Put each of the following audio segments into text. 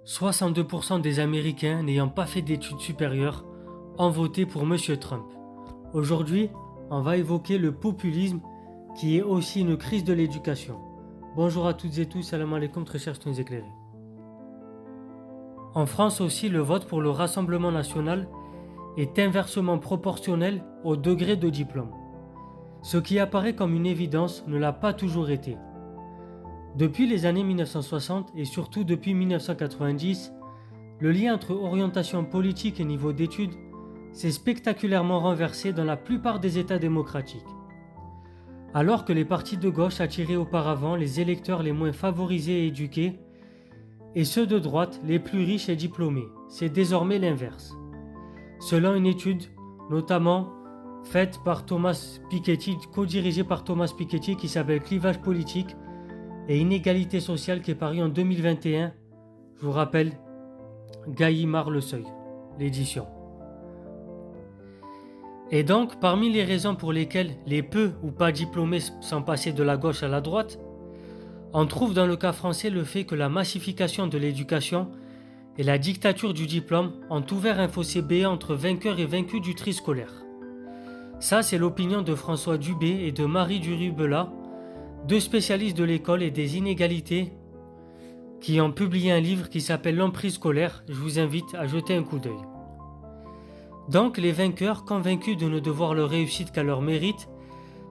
62% des Américains n'ayant pas fait d'études supérieures ont voté pour M. Trump. Aujourd'hui, on va évoquer le populisme qui est aussi une crise de l'éducation. Bonjour à toutes et tous, salam alaikum, très chers students éclairés. En France aussi, le vote pour le Rassemblement national est inversement proportionnel au degré de diplôme. Ce qui apparaît comme une évidence ne l'a pas toujours été. Depuis les années 1960 et surtout depuis 1990, le lien entre orientation politique et niveau d'études s'est spectaculairement renversé dans la plupart des États démocratiques. Alors que les partis de gauche attiraient auparavant les électeurs les moins favorisés et éduqués, et ceux de droite les plus riches et diplômés, c'est désormais l'inverse. Selon une étude, notamment faite par Thomas Piketty, co-dirigée par Thomas Piketty, qui s'appelle Clivage politique et inégalité sociale, qui est paru en 2021, je vous rappelle, Gallimard Le Seuil, l'édition. Et donc, parmi les raisons pour lesquelles les peu ou pas diplômés sont passés de la gauche à la droite, on trouve dans le cas français le fait que la massification de l'éducation et la dictature du diplôme ont ouvert un fossé béant entre vainqueurs et vaincus du tri scolaire. Ça, c'est l'opinion de François Dubé et de Marie Durubelat, deux spécialistes de l'école et des inégalités qui ont publié un livre qui s'appelle L'emprise scolaire. Je vous invite à jeter un coup d'œil. Donc, les vainqueurs, convaincus de ne devoir leur réussite qu'à leur mérite,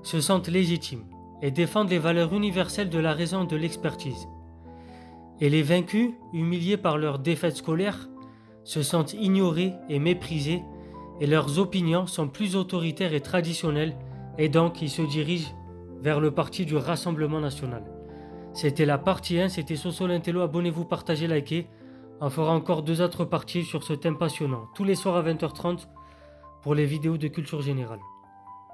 se sentent légitimes et défendent les valeurs universelles de la raison et de l'expertise. Et les vaincus, humiliés par leur défaite scolaire, se sentent ignorés et méprisés, et leurs opinions sont plus autoritaires et traditionnelles, et donc ils se dirigent vers le parti du Rassemblement national. C'était la partie 1, c'était Soso Lintello, abonnez-vous, partagez, likez. On fera encore 2 autres parties sur ce thème passionnant, tous les soirs à 20h30 pour les vidéos de culture générale.